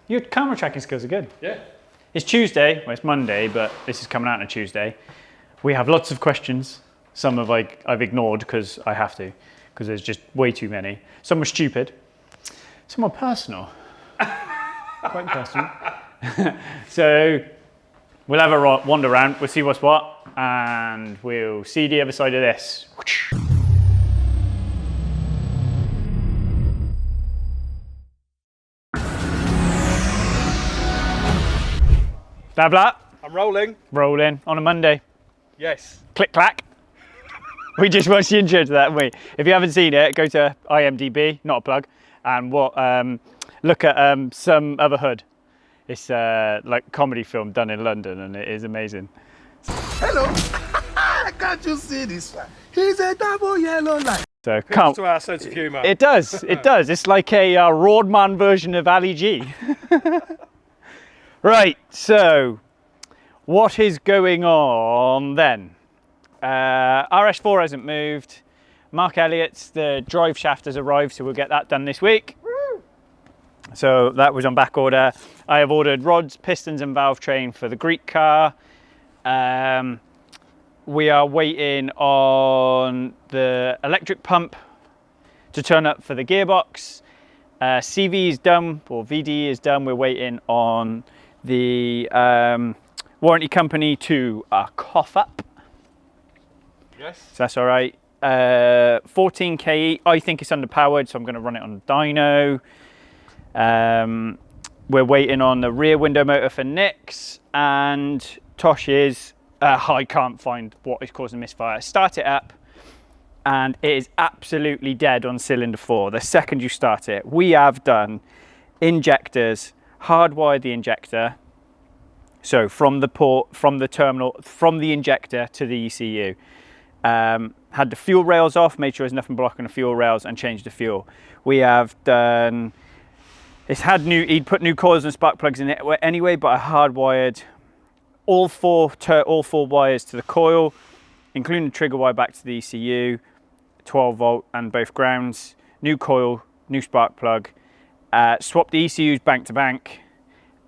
Your camera tracking skills are good. Yeah. It's Tuesday, well it's Monday, but this is coming out on a Tuesday. We have lots of questions. Some of I've ignored because I have to, because there's just way too many. Some are stupid, some are personal. Quite personal. So we'll have a wander around, we'll see what's what, and we'll see the other side of this. Blah blah. I'm rolling. Rolling on a Monday. Yes. Click clack. We just watched the intro to that, haven't we? If you haven't seen it, go to IMDb, not a plug, and look at some other hood. It's like a comedy film done in London, and it is amazing. Hello. Can't you see this one? He's a double yellow light. So Comes to our sense of humour. It does. It does. It's like a Roadman version of Ali G. Right. So, what is going on then? RS4 hasn't moved. Mark Elliott's, the drive shaft has arrived, so we'll get that done this week. Woo! So that was on back order. I have ordered rods, pistons and valve train for the Greek car. We are waiting on the electric pump to turn up for the gearbox. CV is done, or VD is done. We're waiting on the warranty company to cough up. Yes. So that's all right. 14 KE, I think it's underpowered, so I'm going to run it on dyno. We're waiting on the rear window motor for Nick's, and Tosh is, I can't find what is causing misfire. Start it up, and it is absolutely dead on cylinder 4 the second you start it. We have done injectors, hardwired the injector, so from the port, from the terminal, from the injector to the ECU. Had the fuel rails off, made sure there's nothing blocking the fuel rails, and changed the fuel. We have done, he'd put new coils and spark plugs in it anyway, but I hardwired all four wires to the coil, including the trigger wire back to the ECU, 12 volt and both grounds, new coil, new spark plug, swapped the ECUs bank to bank,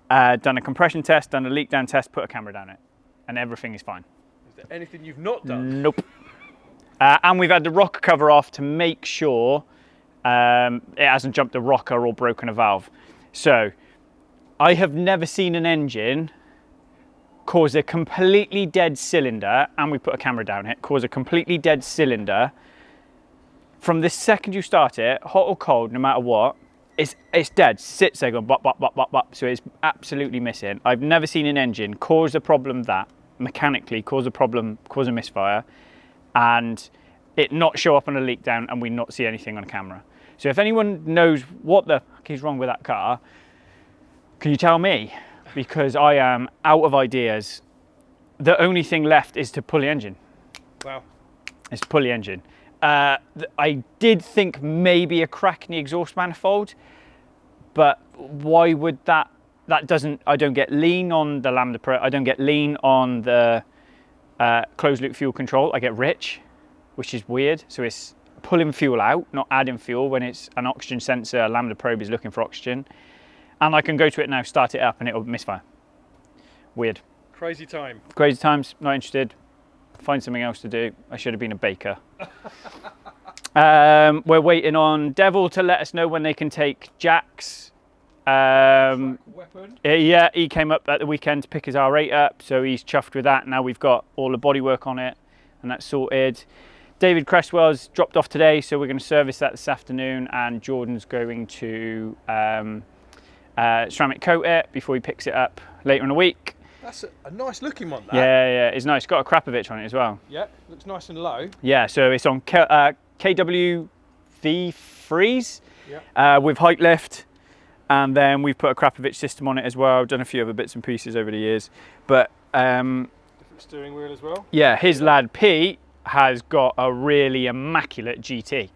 done a compression test, done a leak down test, put a camera down it, and everything is fine. Is there anything you've not done? Nope. And we've had the rocker cover off to make sure it hasn't jumped a rocker or broken a valve. So I have never seen an engine cause a completely dead cylinder, and we put a camera down it, cause a completely dead cylinder from the second you start it, hot or cold, no matter what, it's dead, sits there going bop, bop, bop, bop, bop, so it's absolutely missing. I've never seen an engine cause a problem that, mechanically cause a problem, cause a misfire, and it not show up on a leak down and we not see anything on camera. So if anyone knows what the fuck is wrong with that car, can you tell me? Because I am out of ideas. The only thing left is to pull the engine. Wow. Is to pull the engine. I did think maybe a crack in the exhaust manifold, but why would that doesn't, I don't get lean on the Lambda Pro, I don't get lean on the closed loop fuel control, I get rich, which is weird. So it's pulling fuel out, not adding fuel when it's an oxygen sensor, a Lambda probe is looking for oxygen. And I can go to it now, start it up, and it'll misfire. Weird. Crazy time. Crazy times, not interested. Find something else to do. I should have been a baker. We're waiting on Devil to let us know when they can take Jack's. Weapon. Yeah, he came up at the weekend to pick his R8 up, so he's chuffed with that. Now we've got all the bodywork on it, and that's sorted. David Cresswell's dropped off today, so we're going to service that this afternoon, and Jordan's going to ceramic coat it before he picks it up later in the week. That's a nice looking one, that. Yeah, it's nice. Got a Akrapovic on it as well. Yeah, looks nice and low. Yeah, so it's on KWV freeze with height lift, and then we've put a Akrapovic system on it as well. I've done a few other bits and pieces over the years, but different steering wheel as well. Yeah, his lad Pete has got a really immaculate GT,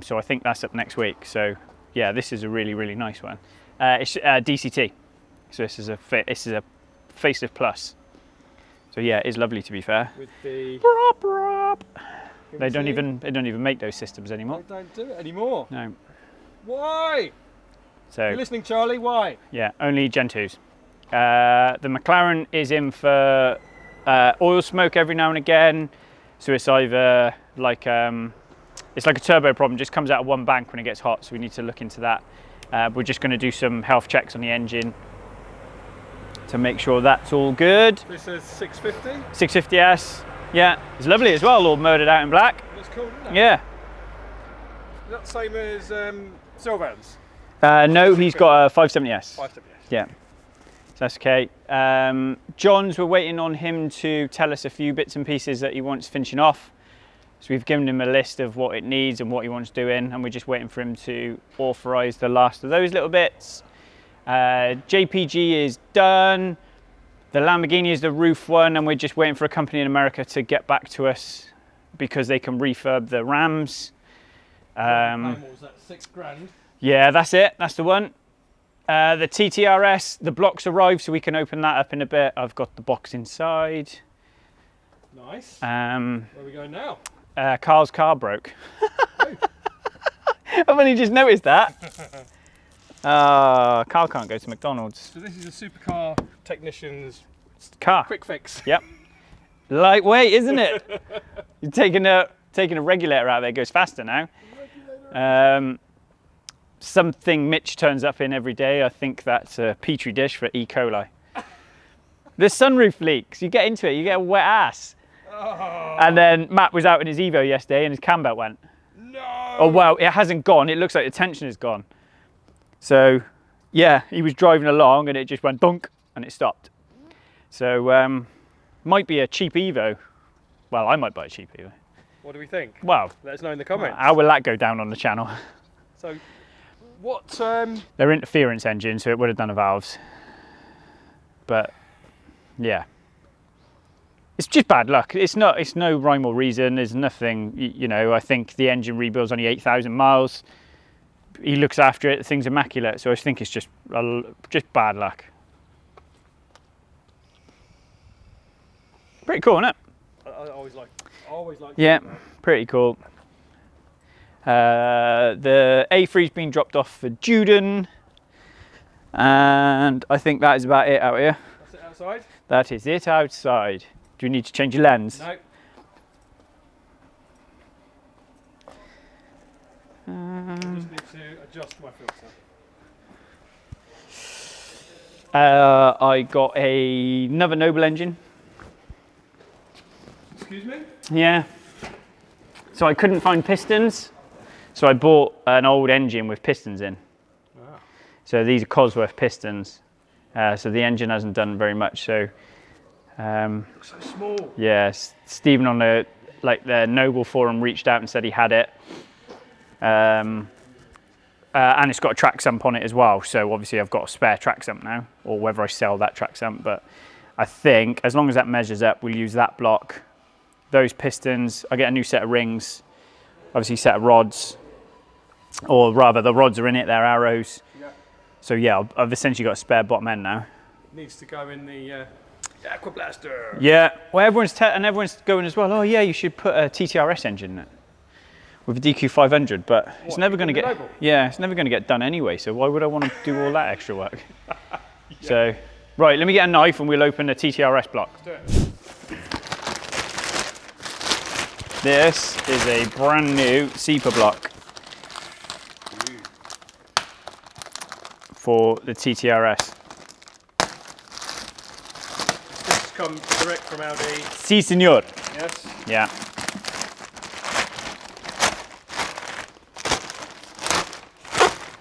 so I think that's up next week. So yeah, this is a really nice one. It's DCT, so this is a facelift plus. So yeah, it is lovely, to be fair. With the they don't even make those systems anymore. They don't do it anymore. No. Why? So you're listening, Charlie, why? yeah, only Gen 2s. The McLaren is in for oil smoke every now and again. So it's either like, it's like a turbo problem, just comes out of one bank when it gets hot. So we need to look into that. We're just going to do some health checks on the engine to make sure that's all good. This is 650. 650S, yeah, it's lovely as well, all murdered out in black. That's cool, isn't it? Yeah. Is that the same as Sylvan's? No, he's got a 570S. 570. Yeah, so that's okay. John's, we're waiting on him to tell us a few bits and pieces that he wants finishing off. So we've given him a list of what it needs and what he wants doing, and we're just waiting for him to authorise the last of those little bits. JPG is done. The Lamborghini is the roof one, and we're just waiting for a company in America to get back to us because they can refurb the Rams. What was that, £6,000? Yeah, that's it. That's the one. The TTRS, the block's arrived, so we can open that up in a bit. I've got the box inside. Nice. Where are we going now? Carl's car broke. I've only just noticed that. Carl can't go to McDonald's. So this is a supercar technician's Car. quick fix. Yep. Lightweight, isn't it? You're taking a regulator out there, it goes faster now. Something Mitch turns up in every day. I think that's a petri dish for E. coli. The sunroof leaks. You get into it, you get a wet ass. Oh. And then Matt was out in his Evo yesterday and his cam belt went. No. Oh well, it hasn't gone. It looks like the tension is gone. So yeah, he was driving along and it just went dunk and it stopped. So might be a cheap Evo. Well, I might buy a cheap Evo. What do we think? Well, Let us know in the comments. how will that go down on the channel? So, what? They're interference engine, so it would have done the valves. But yeah, it's just bad luck. It's no rhyme or reason. There's nothing, you know. I think the engine rebuild's only 8,000 miles. He looks after it. The thing's immaculate. So I think it's just bad luck. Pretty cool, isn't it? I always like. Yeah, pretty cool. The A3's been dropped off for Juden, and I think that is about it out here. That's it outside? That is it outside. Do you need to change your lens? No. I just need to adjust my filter. I got another Noble engine. Excuse me? Yeah. So I couldn't find pistons, so I bought an old engine with pistons in. Wow. So these are Cosworth pistons. So the engine hasn't done very much. So Looks so small. yeah, Stephen on the Noble forum reached out and said he had it. And it's got a track sump on it as well. So obviously I've got a spare track sump now, or whether I sell that track sump. But I think as long as that measures up, we'll use that block. Those pistons, I get a new set of rings, obviously set of rods, or rather the rods are in it, they're arrows. Yeah. So yeah, I've essentially got a spare bottom end now. It needs to go in the Aquablaster. Yeah, well everyone's going as well, oh yeah, you should put a TTRS engine in it with a DQ500, but it's never going to get, it's never going to get done anyway, so why would I want to do all that extra work? Yeah. So, right, let me get a knife and we'll open the TTRS block. Let's do it. This is a brand new SEPA block for the TTRS. This has come direct from Audi. Si, senor. Yes. Yeah.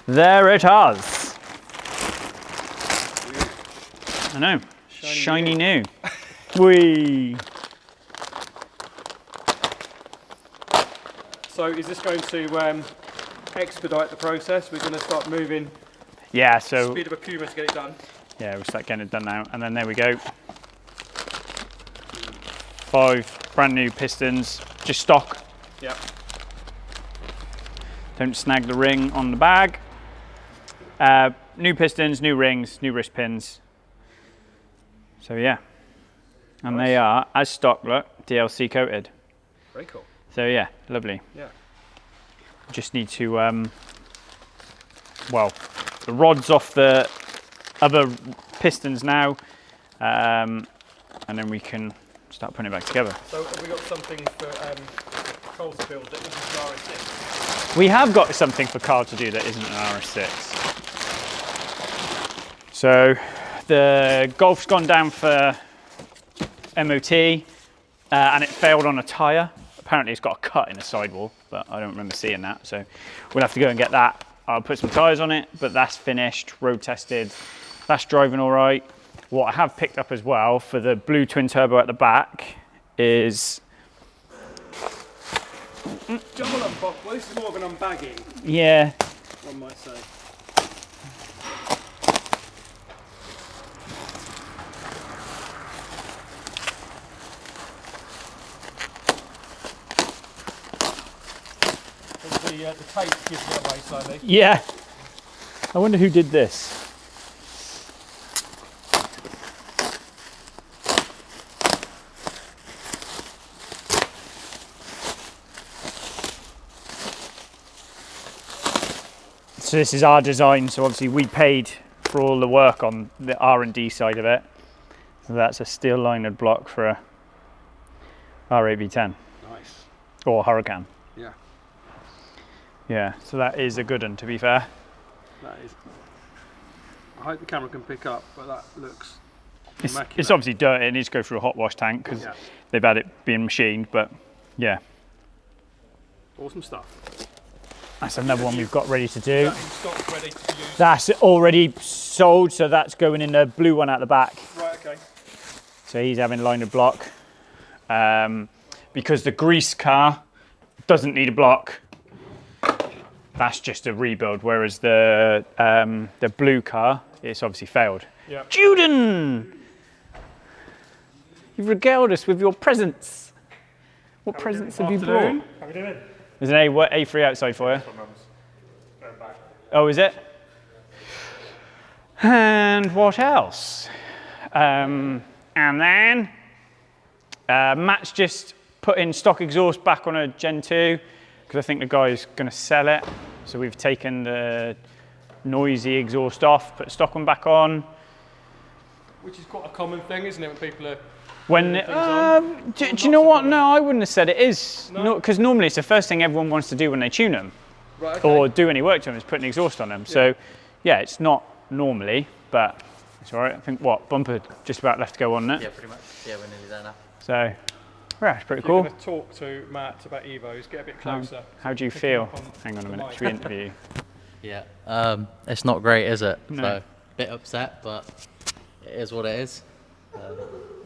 There it is. I know. Shiny new. Whee. So is this going to expedite the process? We're going to start moving. Yeah, so Speed of a Puma to get it done. yeah, we'll start getting it done now. And then there we go. 5 brand new pistons, just stock. Yep. Don't snag the ring on the bag. New pistons, new rings, new wrist pins. So yeah. And Nice. they are, as stock, look, DLC coated. Very cool. So yeah, lovely. Yeah. Just need to, well, the rods off the other pistons now, and then we can start putting it back together. So have we got something for Cole to build that isn't an RS6? We have got something for Carl to do that isn't an RS6. So the Golf's gone down for MOT and it failed on a tyre. Apparently it's got a cut in the sidewall, but I don't remember seeing that. So we'll have to go and get that. I'll put some tyres on it, but that's finished, road tested. That's driving all right. What I have picked up as well for the blue twin turbo at the back is... Double unbox. Well, this is more of an unbagging, Yeah. one might say. The tape gives it away slightly. Yeah. I wonder who did this. So this is our design, so obviously we paid for all the work on the R&D side of it. So that's a steel linered block for a RAV10 Nice. or Hurricane. Yeah. Yeah, so that is a good one, to be fair. That is. I hope the camera can pick up, but that looks It's immaculate. obviously dirty, it needs to go through a hot wash tank because Yeah. they've had it being machined, but yeah. Awesome stuff. That's another one we've got ready to do. That in stock, ready to be used. That's already sold, so that's going in the blue one at the back. Right, okay. So he's having linered block. Because the grease car doesn't need a block, that's just a rebuild, whereas the blue car, it's obviously failed. Yeah. Juden! You've regaled us with your presents. What presents have you brought? How we doing? There's an A3 outside for you. Oh, is it? And what else? And then Matt's just put in stock exhaust back on a Gen 2 because I think the guy's going to sell it. So we've taken the noisy exhaust off, put the stock one back on. Which is quite a common thing, isn't it, when people are When things on? do you know what? No, I wouldn't have said it is. Because normally it's the first thing everyone wants to do when they tune them. right, okay. Or do any work to them is put an exhaust on them. So yeah, it's not normally, but it's all right. I think bumper just about left to go on it. Yeah, pretty much. Yeah, we're nearly there now. So yeah, it's pretty If you're cool. going to talk to Matt about Evos, get a bit closer. How do you Picking feel? up on Hang on a the minute, mic. should we interview you? Yeah, it's not great, is it? No. So, bit upset, but it is what it is.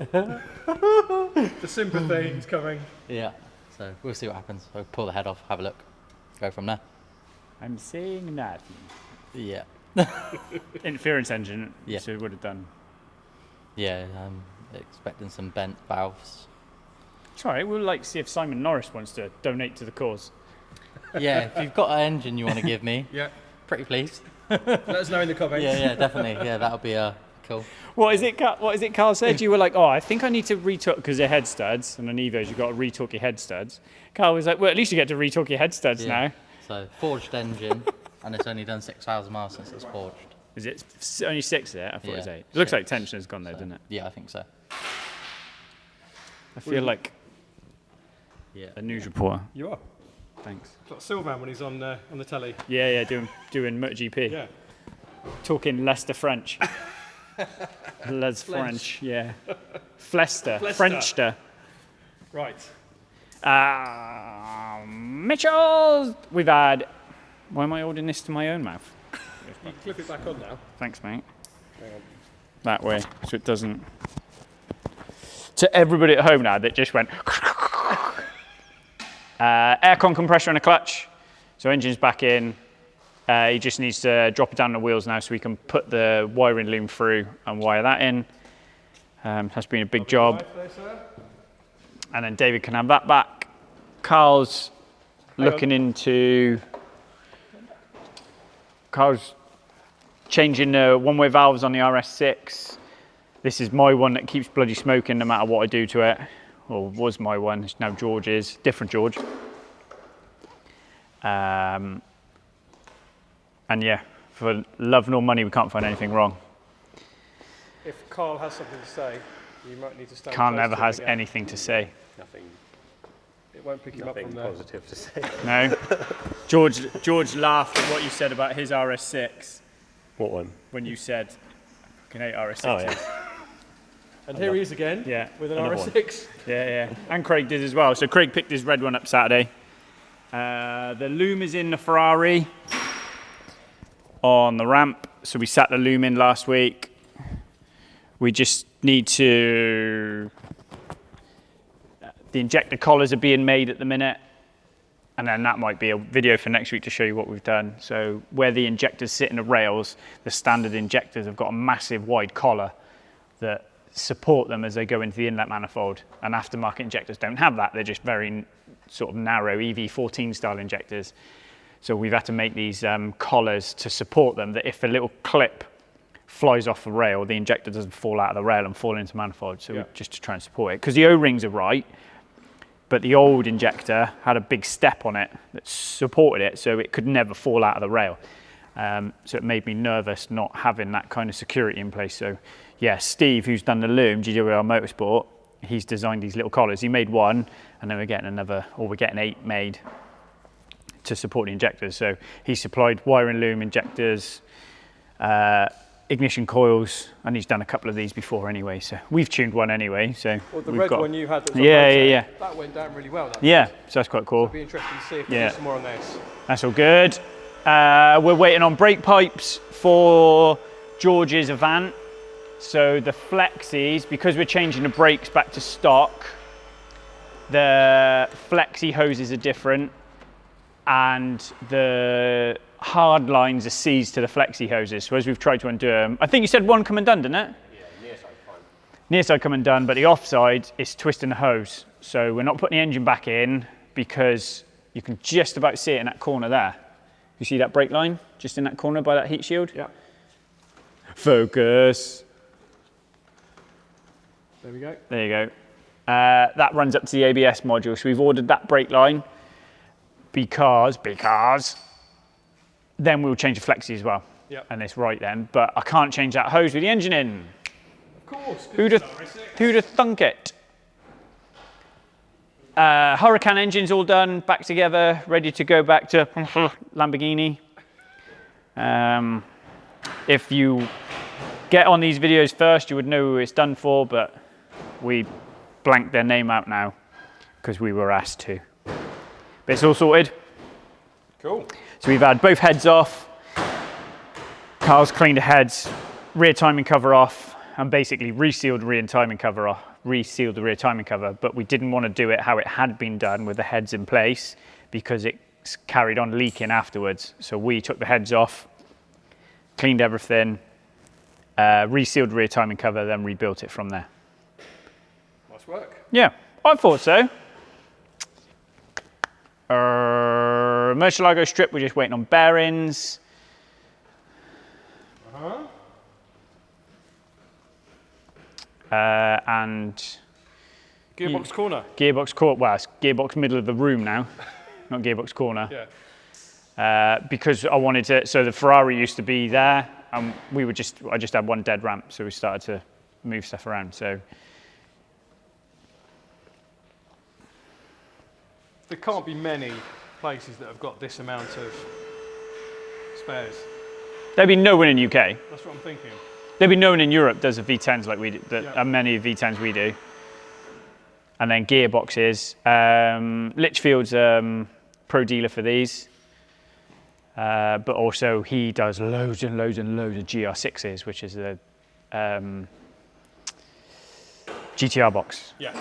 The sympathy is coming. Yeah, so we'll see what happens. So pull the head off, have a look, go from there. I'm saying that. Yeah. Interference engine, Yeah. so it would have done. Yeah, I'm expecting some bent valves. It's all right, we'll like see if Simon Norris wants to donate to the cause. Yeah, if you've got an engine you want to give me, Yeah. pretty pleased. Let us know in the comments. Yeah, definitely. Yeah, that'll be cool. What is it Carl said? You were like, oh, I think I need to retorque, because they're head studs, and on Evos you've got to retorque your head studs. Carl was like, well, at least you get to retorque your head studs Yeah. now. So forged engine, and it's only done 6,000 miles since it's forged. Is it only 6 there? I thought it was Yeah, 8. It looks like 6. tension has gone there, So, doesn't it? Yeah, I think so. I feel like Yeah. a news reporter. You are. Thanks. Got Sylvan when he's on the telly. Yeah, doing MotoGP. Yeah. Talking Leicester French. Les French, yeah. Flester, Frenchster. Right. Mitchell! We've had... Why am I holding this to my own mouth? You can clip it back on now. Thanks, mate. Hang on. That way, so it doesn't... To everybody at home now that just went... aircon compressor and a clutch. So engine's back in. He just needs to drop it down the wheels now so we can put the wiring loom through and wire that in. That's been a big job. There, sir. And then David can have that back. Carl's looking into... Carl's changing the one-way valves on the RS6. This is my one that keeps bloody smoking no matter what I do to it. Or was my one, it's now George's, different George. And yeah, for love nor money, we can't find anything wrong. If Carl has something to say, you might need to stand Carl close never to him has again. anything to say. Nothing, It won't pick him up nothing from there. positive to say. No? George laughed at what you said about his RS6 What one? when you said, "Can hate RS6s." Oh yeah. And here he is again Yeah, with an another one. RS6. yeah. And Craig did as well. So Craig picked his red one up Saturday. The loom is in the Ferrari on the ramp. So we sat the loom in last week. We just need to... The injector collars are being made at the minute. And then that might be a video for next week to show you what we've done. So where the injectors sit in the rails, the standard injectors have got a massive wide collar that support them as they go into the inlet manifold. And aftermarket injectors don't have that. They're just very sort of narrow EV14 style injectors. So we've had to make these collars to support them, that if a little clip flies off the rail, the injector doesn't fall out of the rail and fall into manifold. So just to try and support it. Because the O-rings are right, but the old injector had a big step on it that supported it, so it could never fall out of the rail. So it made me nervous not having that kind of security in place. So yeah, Steve, who's done the loom, GWR Motorsport, he's designed these little collars. He made one, and then we're getting another, or we're getting 8 made to support the injectors. So he supplied wiring loom, injectors, ignition coils, and he's done a couple of these before anyway. So we've tuned one anyway. So Well, the we've red got, one you had that was on yeah, MoTeC, yeah. that went down really well. That Yeah, so that's quite cool. It'll be interesting to see if we Yeah. do some more on this. That's all good. We're waiting on brake pipes for George's Avant. So the Flexis, because we're changing the brakes back to stock, the Flexi hoses are different, and the hard lines are seized to the Flexi hoses. So as we've tried to undo them, I think you said one come undone, didn't it? Yeah, near side fine. Near side come undone, but the offside is twisting the hose. So we're not putting the engine back in because you can just about see it in that corner there. You see that brake line just in that corner by that heat shield? Yeah. Focus. There we go. There you go. That runs up to the ABS module. So we've ordered that brake line because then we'll change the Flexi as well. Yep. And it's right then. But I can't change that hose with the engine in. Of course. Who'd have thunk it? Hurricane engine's all done, back together, ready to go back to Lamborghini. If you get on these videos first, you would know who it's done for, but we blanked their name out now because we were asked to. But it's all sorted. Cool. So we've had both heads off. Carl's cleaned the heads, rear timing cover off, and basically resealed the rear timing cover off. Resealed the rear timing cover, but we didn't want to do it how it had been done with the heads in place because it's carried on leaking afterwards. So we took the heads off, cleaned everything, resealed the rear timing cover, then rebuilt it from there. Nice work. Yeah, I thought so. Murcielago strip, we're just waiting on bearings. And Gearbox corner. gearbox corner, well, it's gearbox middle of the room now, not gearbox corner. Yeah. Because I wanted to, so the Ferrari used to be there, and I just had one dead ramp, so we started to move stuff around. So There can't be many places that have got this amount of spares. there'd be no one in the UK. That's what I'm thinking. There'd be no one in Europe does a V10s like we do, that Yeah. are many V10s we do. And then gearboxes. Litchfield's pro dealer for these. But also he does loads and loads and loads of GR6s, which is the GTR box. Yeah.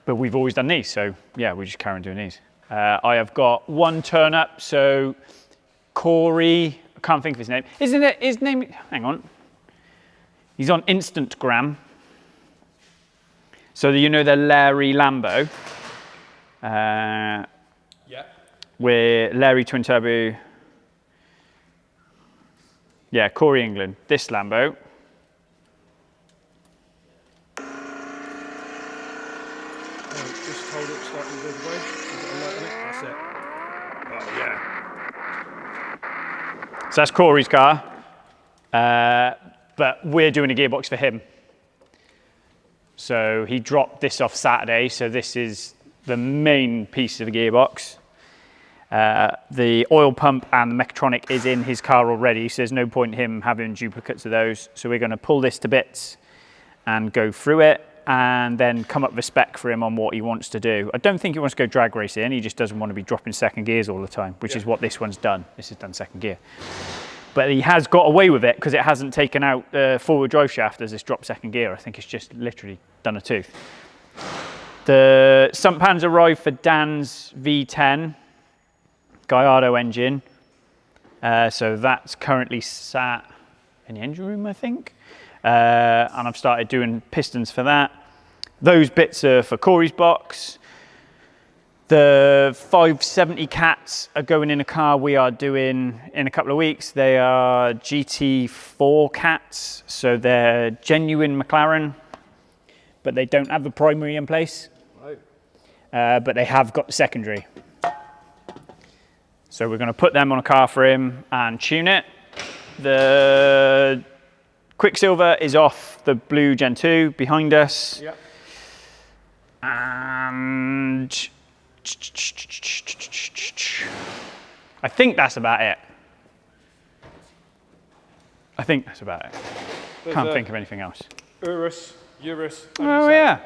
But we've always done these, so yeah, we just carry on doing these. I have got one turn up, so Corey, I can't think of his name. Isn't it his name? Hang on. He's on Instantgram. So you know the Larry Lambo. Yeah. Where Larry Twin Turbo. Yeah, Corey England. This Lambo. Just hold it slightly the other way. You've got a light on it. That's it. Oh yeah. So that's Corey's car, but we're doing a gearbox for him. So he dropped this off Saturday, so this is the main piece of the gearbox. The oil pump and the mechatronic is in his car already, so there's no point in him having duplicates of those. So we're going to pull this to bits and go through it, and then come up with a spec for him on what he wants to do. I don't think he wants to go drag racing, he just doesn't want to be dropping second gears all the time, which is what this one's done. This has done second gear. But he has got away with it because it hasn't taken out the forward drive shaft as it's dropped second gear. I think it's just literally done a tooth. The sump pans arrived for Dan's V10 Gallardo engine. So that's currently sat in the engine room, I think. And I've started doing pistons for that. Those bits are for Corey's box. The 570 cats are going in a car we are doing in a couple of weeks. They are GT4 cats, so they're genuine McLaren, but they don't have the primary in place. Right. But they have got the secondary. So we're going to put them on a car for him and tune it. The Quicksilver is off the blue Gen 2 behind us. Yep. And I think that's about it. Can't think of anything else. Urus. Oh yeah.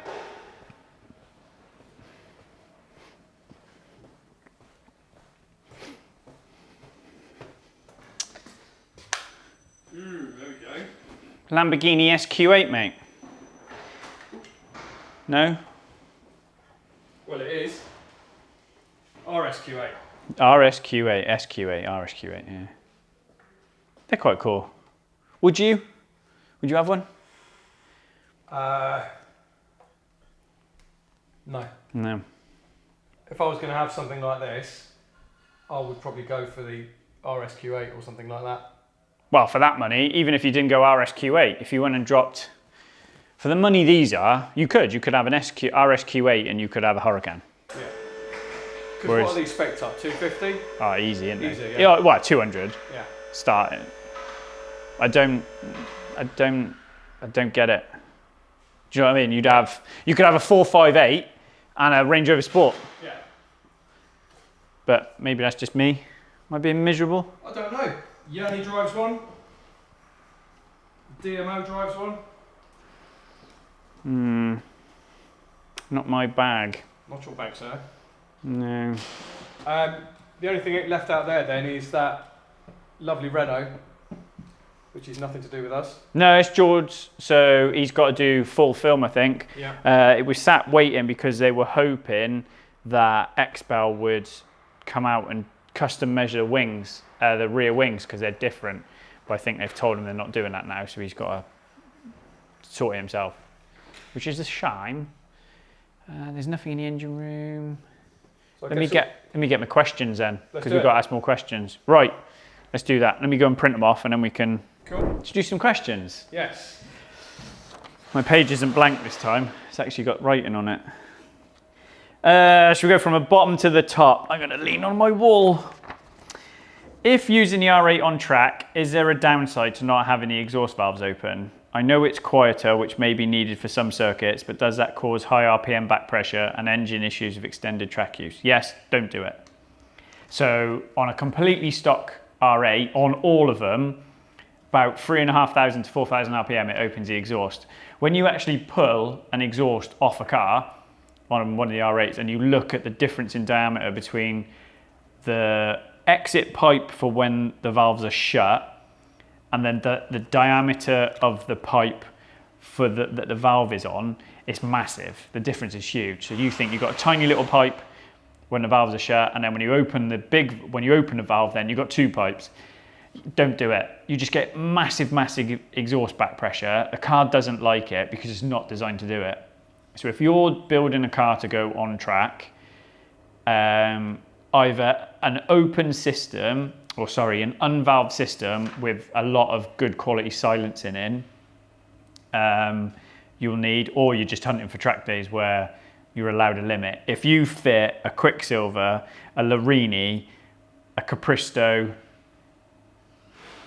There we go. Lamborghini SQ8, mate. No? Well, it is. RSQ8. RSQ8, SQ8, RSQ8, yeah. They're quite cool. Would you have one? No. No. If I was going to have something like this, I would probably go for the RSQ8 or something like that. Well, for that money, even if you didn't go RSQ8, if you went and dropped, for the money these are, you could have an RSQ8 and you could have a Huracan. Yeah. Because what are these specs up? 250? Oh, easy, isn't it? Easy, yeah. Well, 200. Yeah. Starting. I don't get it. Do you know what I mean? You could have a 458 and a Range Rover Sport. Yeah. But maybe that's just me. Am I being miserable? I don't know. Yanni drives one. DMO drives one. Not my bag. Not your bag, sir. No. The only thing left out there then is that lovely Renault, which is nothing to do with us. No, it's George, so he's got to do full film, I think. Yeah. It was sat waiting because they were hoping that Xpel would come out and custom measure wings, the rear wings, because they're different. But I think they've told him they're not doing that now, so he's got to sort it himself, which is a shame. There's nothing in the engine room. So Let me get my questions then, because we've do got to ask more questions. Right, let's do that. Let me go and print them off, and then we can do some questions. Yes. My page isn't blank this time. It's actually got writing on it. Should we go from the bottom to the top? I'm going to lean on my wall. If using the R8 on track, is there a downside to not having the exhaust valves open? I know it's quieter, which may be needed for some circuits, but does that cause high RPM back pressure and engine issues with extended track use? Yes, don't do it. So on a completely stock R8, on all of them, about 3,500 to 4,000 RPM, it opens the exhaust. When you actually pull an exhaust off a car, on one of the R8s, and you look at the difference in diameter between the exit pipe for when the valves are shut and then the diameter of the pipe for that the valve is on, it's massive. The difference is huge. So you think you've got a tiny little pipe when the valves are shut, and then when you open the valve, then you've got two pipes. Don't do it. You just get massive exhaust back pressure. The car doesn't like it because it's not designed to do it. So if you're building a car to go on track, either an open system, an unvalved system with a lot of good quality silencing in, you'll need, or you're just hunting for track days where you're allowed a limit. If you fit a Quicksilver, a Larini, a Capristo,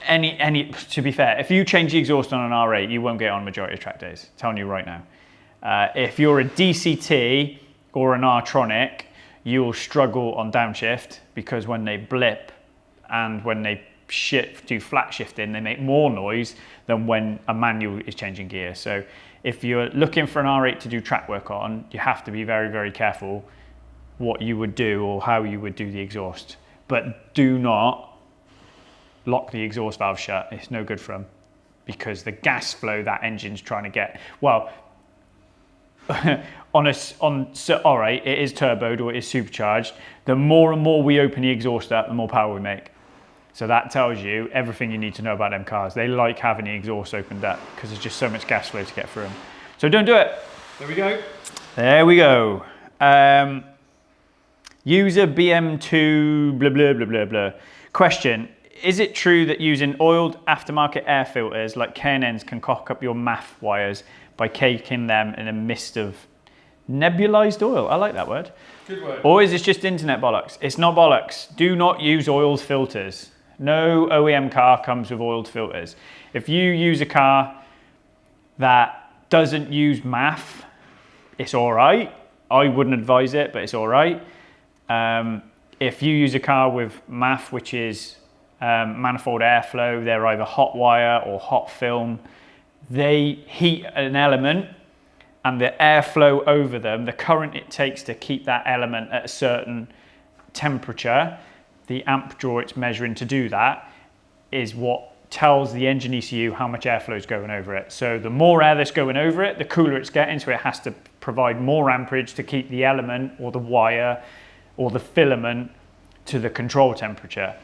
To be fair, if you change the exhaust on an R8, you won't get on majority of track days. I'm telling you right now. If you're a DCT or an R-tronic, you'll struggle on downshift because when they blip and when they do flat shifting, they make more noise than when a manual is changing gear. So if you're looking for an R8 to do track work on, you have to be very, very careful what you would do or how you would do the exhaust. But do not lock the exhaust valve shut. It's no good for them because the gas flow that engine's trying to get, well, all right, it is turboed or it is supercharged. The more and more we open the exhaust up, the more power we make. So that tells you everything you need to know about them cars. They like having the exhaust opened up because there's just so much gas flow to get through them. So don't do it. There we go. There we go. User BM2 blah blah blah blah blah. Question: is it true that using oiled aftermarket air filters like K&Ns can cock up your MAF wires by caking them in a mist of nebulized oil? I like that word. Good word. Or is this just internet bollocks? It's not bollocks. Do not use oiled filters. No OEM car comes with oiled filters. If you use a car that doesn't use MAF, it's all right. I wouldn't advise it, but it's all right. If you use a car with MAF, which is manifold airflow, they're either hot wire or hot film. They heat an element and the airflow over them, the current it takes to keep that element at a certain temperature, the amp draw it's measuring to do that is what tells the engine ECU how much airflow is going over it. So the more air that's going over it, the cooler it's getting, so it has to provide more amperage to keep the element or the wire or the filament to the control temperature.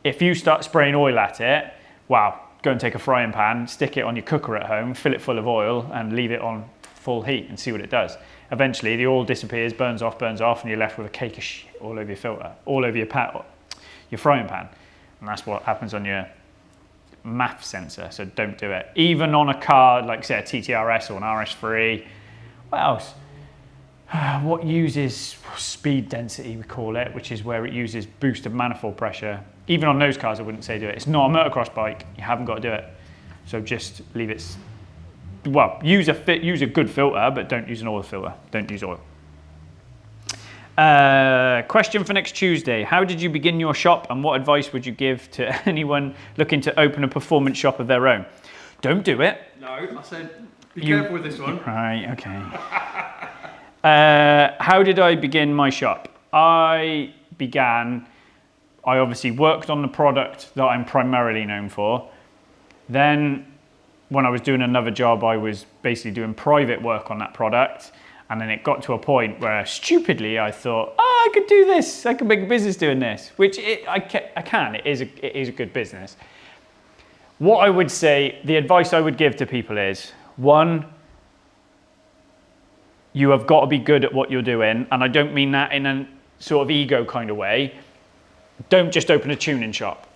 If you start spraying oil at it, wow, go and take a frying pan, stick it on your cooker at home, fill it full of oil and leave it on full heat and see what it does. Eventually the oil disappears, burns off, and you're left with a cake of shit all over your filter, all over your frying pan. And that's what happens on your MAF sensor, so don't do it. Even on a car like say a TTRS or an RS3, what else? What uses speed density, we call it, which is where it uses boosted manifold pressure. Even on those cars, I wouldn't say do it. It's not a motocross bike. You haven't got to do it. So just leave it. Well, use a good filter, but don't use an oil filter. Don't use oil. Question for next Tuesday. How did you begin your shop and what advice would you give to anyone looking to open a performance shop of their own? Don't do it. No, I said be careful with this one. Right, okay. How did I begin my shop? I obviously worked on the product that I'm primarily known for. Then when I was doing another job, I was basically doing private work on that product. And then it got to a point where stupidly I thought, oh, I could do this. I could make a business doing this, which I can. It is a good business. What I would say, the advice I would give to people is, one, you have got to be good at what you're doing. And I don't mean that in a sort of ego kind of way. Don't just open a tuning shop.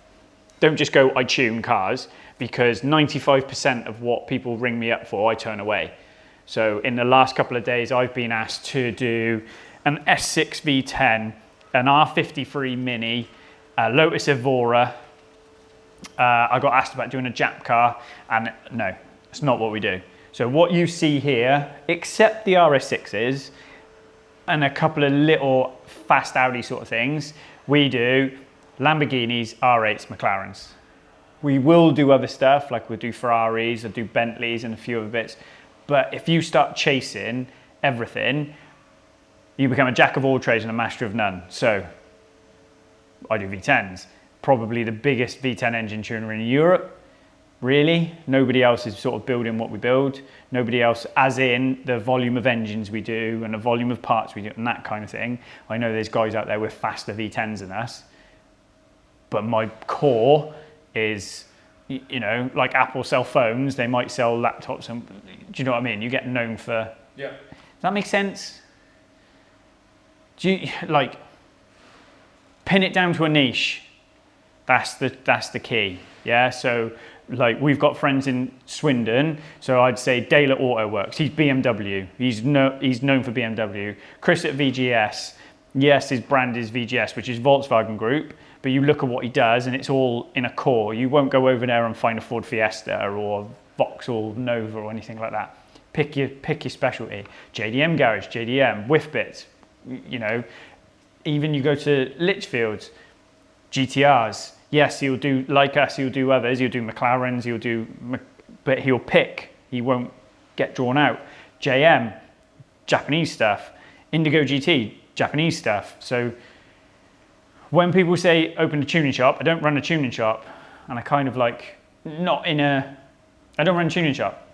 Don't just go, I tune cars, because 95% of what people ring me up for, I turn away. So in the last couple of days, I've been asked to do an S6 V10, an R53 Mini, a Lotus Evora. I got asked about doing a Jap car, and no, it's not what we do. So what you see here, except the RS6s and a couple of little fast Audi sort of things, we do Lamborghinis, R8s, McLarens. We will do other stuff, like we'll do Ferraris, I'll do Bentleys and a few other bits. But if you start chasing everything, you become a jack of all trades and a master of none. So I do V10s, probably the biggest V10 engine tuner in Europe. Really, nobody else is sort of building what we build. Nobody else, as in the volume of engines we do and the volume of parts we do and that kind of thing. I know there's guys out there with faster V10s than us, but my core is, you know, like Apple sell phones, they might sell laptops, and do you know what I mean? You get known for. Yeah. Does that make sense? Do you like pin it down to a niche? That's the key. Yeah. So like we've got friends in Swindon, so I'd say Dale at Auto Works. He's BMW. He's known for BMW. Chris at VGS. Yes, his brand is VGS, which is Volkswagen Group, but you look at what he does and it's all in a core. You won't go over there and find a Ford Fiesta or Vauxhall Nova or anything like that. Pick your specialty. JDM garage, JDM, whiff bits, you know, even you go to Litchfield's, GTRs. Yes, he'll do, like us, he'll do others, he'll do McLarens, but he'll pick, he won't get drawn out. JM, Japanese stuff. Indigo GT, Japanese stuff. So when people say open a tuning shop, I don't run a tuning shop, and I kind of like, I don't run a tuning shop.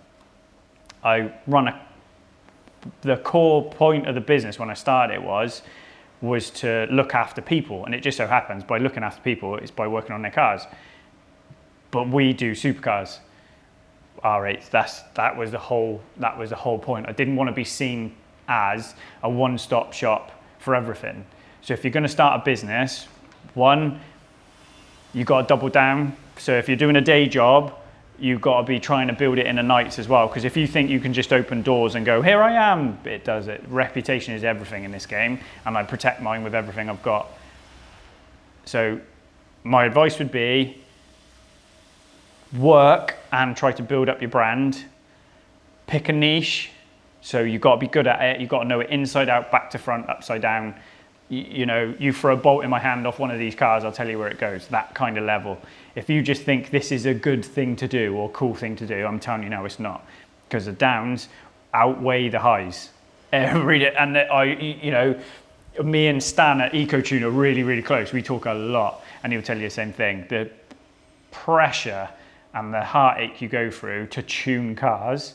I run the core point of the business when I started was to look after people, and it just so happens by looking after people, it's by working on their cars. But we do supercars, R8s. That was the whole point. I didn't want to be seen as a one-stop shop for everything. So if you're going to start a business, one, you got to double down. So if you're doing a day job, you've got to be trying to build it in the nights as well. Because if you think you can just open doors and go, here I am, it does it. Reputation is everything in this game, and I protect mine with everything I've got. So my advice would be work and try to build up your brand. Pick a niche. So you've got to be good at it. You've got to know it inside out, back to front, upside down. You know, you throw a bolt in my hand off one of these cars, I'll tell you where it goes, that kind of level. If you just think this is a good thing to do or cool thing to do, I'm telling you no, it's not. Because the downs outweigh the highs. And you know, me and Stan at EcoTune are really, really close. We talk a lot, and he'll tell you the same thing. The pressure and the heartache you go through to tune cars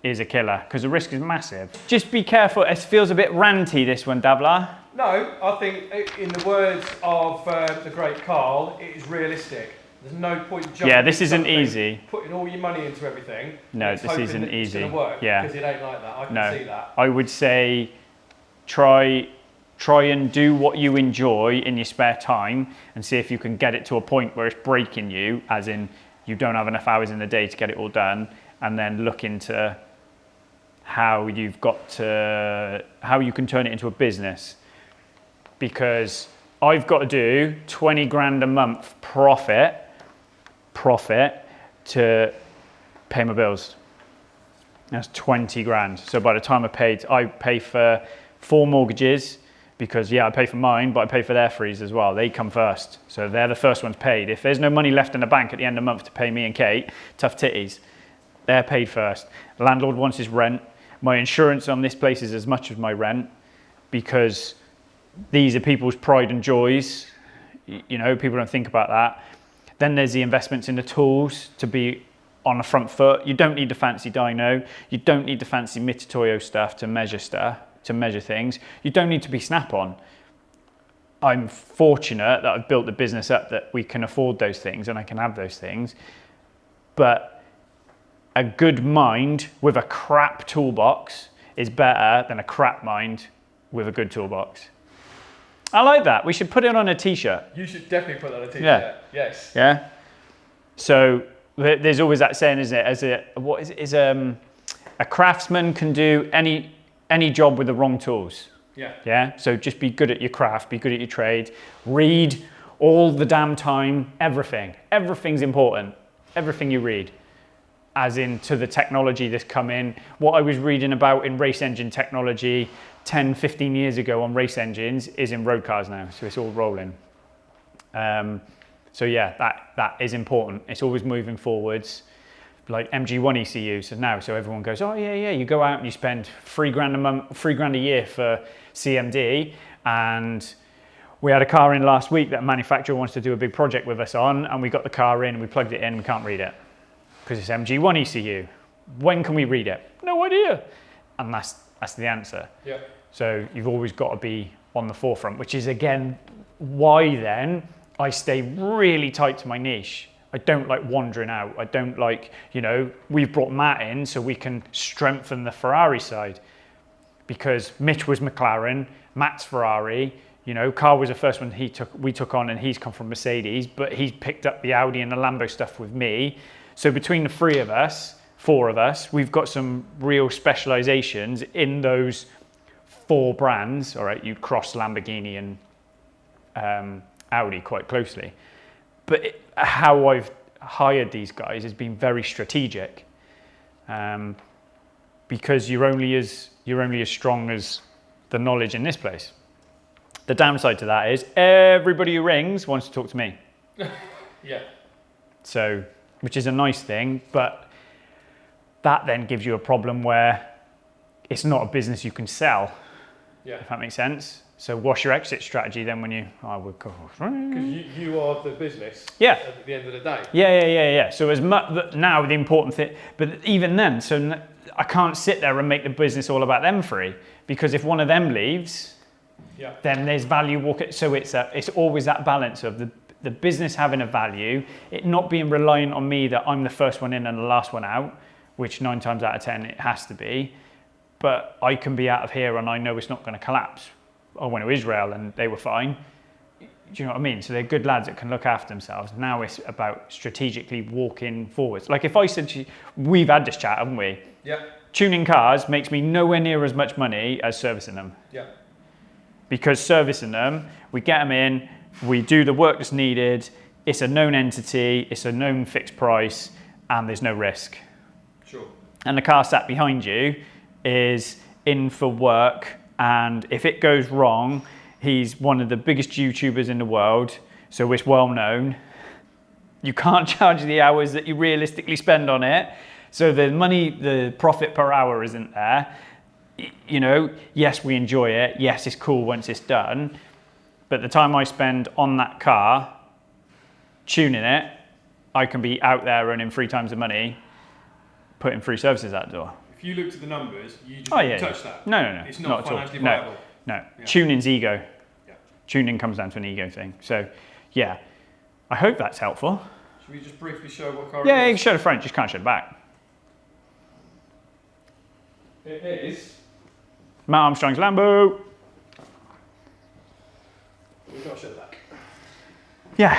is a killer, because the risk is massive. Just be careful. It feels a bit ranty, this one, Davla. No, I think in the words of the great Carl, it is realistic. There's no point jumping. Yeah, this isn't easy. Putting all your money into everything. No, this isn't easy. It's going to work, yeah, because it ain't like that. I can see that. I would say try and do what you enjoy in your spare time, and see if you can get it to a point where it's breaking you, as in you don't have enough hours in the day to get it all done, and then look into how you can turn it into a business. Because I've got to do 20 grand a month profit to pay my bills. That's 20 grand. So by the time I pay for 4 mortgages, because yeah, I pay for mine, but I pay for their frees as well. They come first. So they're the first ones paid. If there's no money left in the bank at the end of the month to pay me and Kate, tough titties. They're paid first. The landlord wants his rent. My insurance on this place is as much as my rent, because these are people's pride and joys. You know, people don't think about that. Then there's the investments in the tools to be on the front foot. You don't need the fancy dyno. You don't need the fancy Mitutoyo stuff to measure things. You don't need to be Snap-on. I'm fortunate that I've built the business up that we can afford those things and I can have those things. But a good mind with a crap toolbox is better than a crap mind with a good toolbox. I like that. We should put it on a t-shirt. You should definitely put that on a t-shirt. Yeah. Yes. Yeah. So there's always that saying, isn't it? A craftsman can do any job with the wrong tools. Yeah. Yeah. So just be good at your craft. Be good at your trade. Read all the damn time. Everything. Everything's important. Everything you read. As into the technology that's come in. What I was reading about in race engine technology 10, 15 years ago on race engines is in road cars now, so it's all rolling. So yeah, that is important. It's always moving forwards. Like MG1 ECUs now, so everyone goes, oh yeah, you go out and you spend $3 grand a year for CMD, and we had a car in last week that a manufacturer wants to do a big project with us on, and we got the car in, and we plugged it in, we can't read it because it's MG1 ECU. When can we read it? No idea. And that's the answer. Yeah. So you've always got to be on the forefront, which is again why then I stay really tight to my niche. I don't like wandering out. I don't like, you know, we've brought Matt in so we can strengthen the Ferrari side, because Mitch was McLaren, Matt's Ferrari, you know, Carl was the first one we took on, and he's come from Mercedes, but he's picked up the Audi and the Lambo stuff with me. So between the 4 of us, we've got some real specializations in those 4 brands. All right, you cross Lamborghini and Audi quite closely. But how I've hired these guys has been very strategic, because you're only as strong as the knowledge in this place. The downside to that is everybody who rings wants to talk to me. Yeah. So, which is a nice thing, but that then gives you a problem where it's not a business you can sell. Yeah. If that makes sense. So what's your exit strategy then when you, would go. Because you are the business. Yeah. At the end of the day. Yeah. So as much now the important thing, but even then, so I can't sit there and make the business all about them free, because if one of them leaves, yeah, then there's value walking. So it's always that balance of the business having a value, it not being reliant on me that I'm the first one in and the last one out, which 9 times out of 10 it has to be. But I can be out of here and I know it's not going to collapse. I went to Israel and they were fine. Do you know what I mean? So they're good lads that can look after themselves. Now it's about strategically walking forwards. Like if I said to you, we've had this chat, haven't we? Yeah. Tuning cars makes me nowhere near as much money as servicing them. Yeah. Because servicing them, we get them in, we do the work that's needed, it's a known entity, it's a known fixed price, and there's no risk. Sure. And the car sat behind you is in for work, and if it goes wrong, he's one of the biggest YouTubers in the world, so it's well known. You can't charge the hours that you realistically spend on it, so the money, the profit per hour isn't there. You know, yes, we enjoy it, yes, it's cool once it's done, but the time I spend on that car, tuning it, I can be out there earning 3 times the money, putting free services out the door. If you looked at the numbers, you just wouldn't touch that. No. It's not financially at all. viable. No. Yeah. Tuning's ego. Yeah. Tuning comes down to an ego thing. So, yeah, I hope that's helpful. Should we just briefly show what car Yeah, it you is? can show the front, just can't show the back. It is. Matt Armstrong's Lambo. We've got to show the back. Yeah,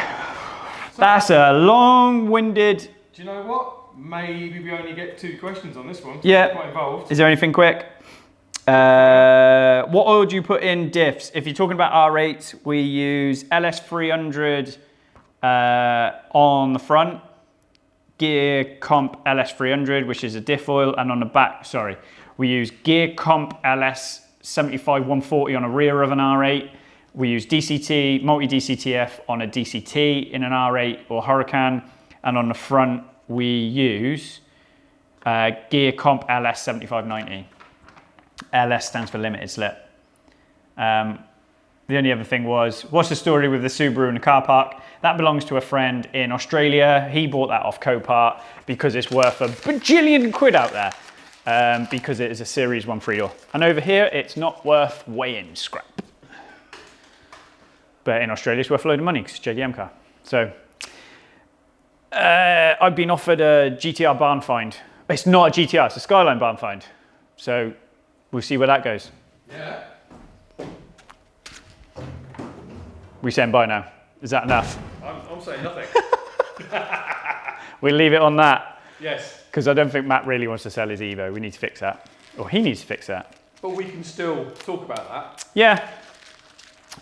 that's a long-winded. Do you know what? Maybe we only get 2 questions on this one. Yeah. It's quite involved. Is there anything quick? What oil do you put in diffs? If you're talking about R8, we use LS300 on the front, Gear Comp LS300, which is a diff oil, and on the back, we use Gear Comp LS75 140 on a rear of an R8. We use DCT, multi-DCTF on a DCT in an R8 or Huracan, and on the front we use Gear Comp LS7590. LS stands for limited slip. The only other thing was, what's the story with the Subaru in the car park? That belongs to a friend in Australia. He bought that off Copart because it's worth a bajillion quid out there, because it is a Series 1 3-door. And over here, it's not worth weighing scrap. But in Australia, it's worth a load of money because it's a JDM car. So I've been offered a GTR barn find. It's not a GTR, it's a Skyline barn find. So we'll see where that goes. Yeah. We saying bye now. Is that enough? I'm saying nothing. We'll leave it on that. Yes. Because I don't think Matt really wants to sell his Evo. We need to fix that. Or he needs to fix that. But we can still talk about that. Yeah.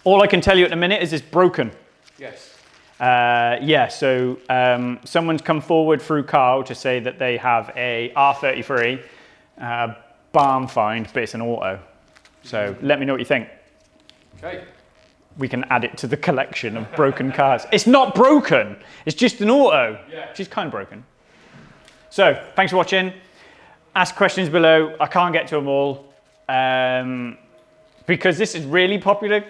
All I can tell you at the minute is it's broken. Yes. Yeah, so someone's come forward through Carl to say that they have a R33 barn find, but it's an auto. So let me know what you think. Okay. We can add it to the collection of broken cars. It's not broken, it's just an auto, which is kind of broken. So thanks for watching. Ask questions below. I can't get to them all because this is really popular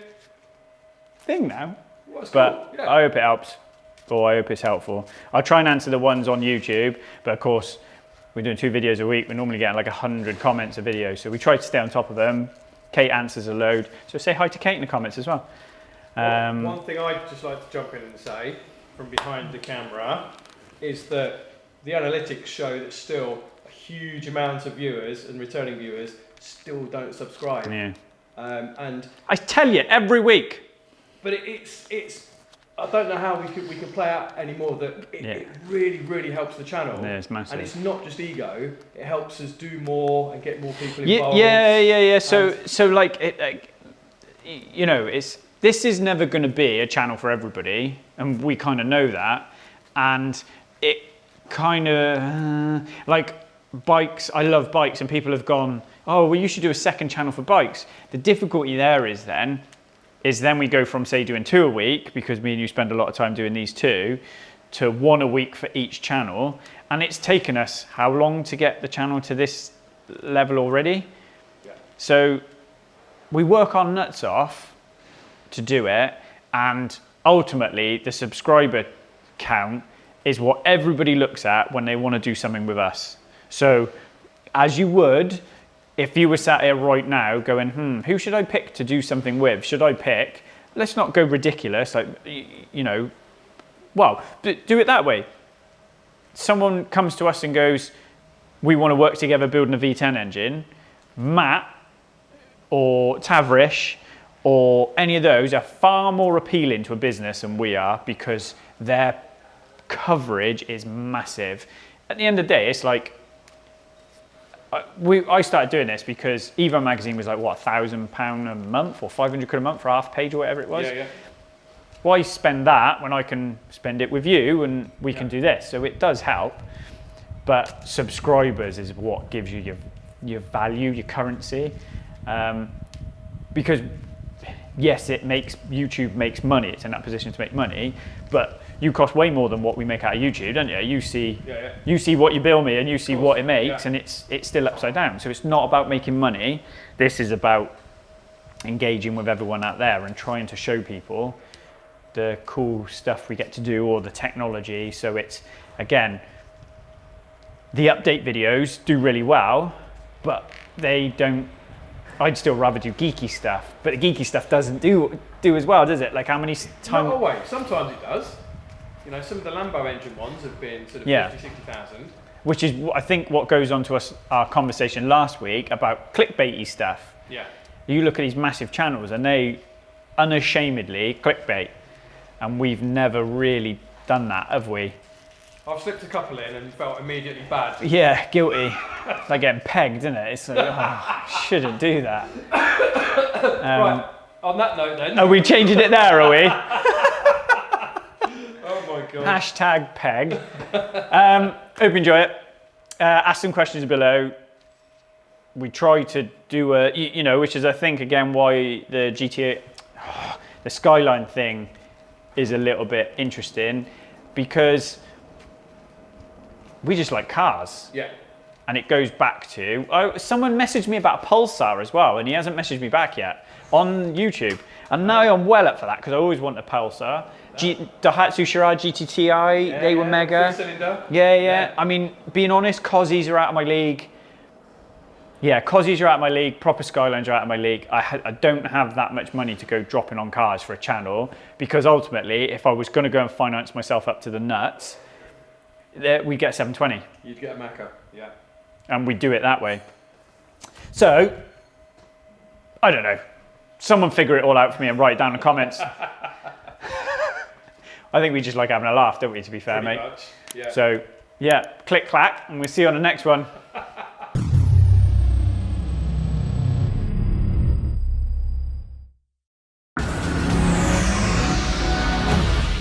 thing now. Well, But cool. Yeah. I hope it helps, or I hope it's helpful. I'll try and answer the ones on YouTube, but of course, we're doing 2 videos a week. We're normally getting like 100 comments a video, so we try to stay on top of them. Kate answers a load, so say hi to Kate in the comments as well. One thing I'd just like to jump in and say from behind the camera is that the analytics show that still a huge amount of viewers and returning viewers still don't subscribe. Yeah. And I tell you every week. but it's I don't know how we can play out anymore that it really helps the channel. Yeah, it's massive. And it's not just ego; it helps us do more and get more people involved. Yeah. So like, you know, this is never going to be a channel for everybody, and we kind of know that. And it kind of like bikes. I love bikes, and people have gone, oh, well, you should do a second channel for bikes. The difficulty there is then we go from, say, doing 2 a week, because me and you spend a lot of time doing these 2, to 1 a week for each channel. And it's taken us how long to get the channel to this level already? Yeah. So we work our nuts off to do it, and ultimately the subscriber count is what everybody looks at when they want to do something with us. So as you would if you were sat here right now going, who should I pick to do something with? Should I pick, let's not go ridiculous, like, you know, well, do it that way. Someone comes to us and goes, we want to work together building a V10 engine. Matt or Tavrish or any of those are far more appealing to a business than we are, because their coverage is massive. At the end of the day, it's like, I started doing this because Evo magazine was like, what, £1,000 a month or 500 quid a month for half page or whatever it was. Yeah. Why spend that when I can spend it with you and we can do this? So it does help, but subscribers is what gives you your value, your currency. Because yes, YouTube makes money, it's in that position to make money, but you cost way more than what we make out of YouTube, don't you? You see what you bill me and you see what it makes, and it's still upside down. So it's not about making money. This is about engaging with everyone out there and trying to show people the cool stuff we get to do, or the technology. So it's, again, the update videos do really well, but they don't, I'd still rather do geeky stuff, but the geeky stuff doesn't do as well, does it? Like, how many times? Not always. Sometimes it does. You know, some of the Lambo engine ones have been sort of 50, 60,000. Which is, I think, what goes on to our conversation last week about clickbaity stuff. Yeah. You look at these massive channels and they unashamedly clickbait, and we've never really done that, have we? I've slipped a couple in and felt immediately bad. Yeah, guilty. It's like getting pegged, isn't it? It's like, oh, shouldn't do that. Right, on that note then. Are we changing it there, are we? Oh my God. Hashtag peg. Hope you enjoy it. Ask some questions below. We try to do a, you know, which is, I think, again, why the GTA, the Skyline thing is a little bit interesting, because we just like cars. Yeah. And it goes back to, someone messaged me about a Pulsar as well, and he hasn't messaged me back yet on YouTube. And now I'm well up for that, because I always want a Pulsar. Daihatsu Shirai GTTI, they were mega. 3-cylinder. Yeah. I mean, being honest, Cozzies are out of my league. Yeah, Cozzies are out of my league, proper Skylines are out of my league. I don't have that much money to go dropping on cars for a channel, because ultimately, if I was going to go and finance myself up to the nuts, we get 720. You'd get a MAHA, yeah. And we do it that way. So, I don't know. Someone figure it all out for me and write it down in the comments. I think we just like having a laugh, don't we, to be fair, Pretty mate? much, yeah. So, yeah, click, clack, and we'll see you on the next one.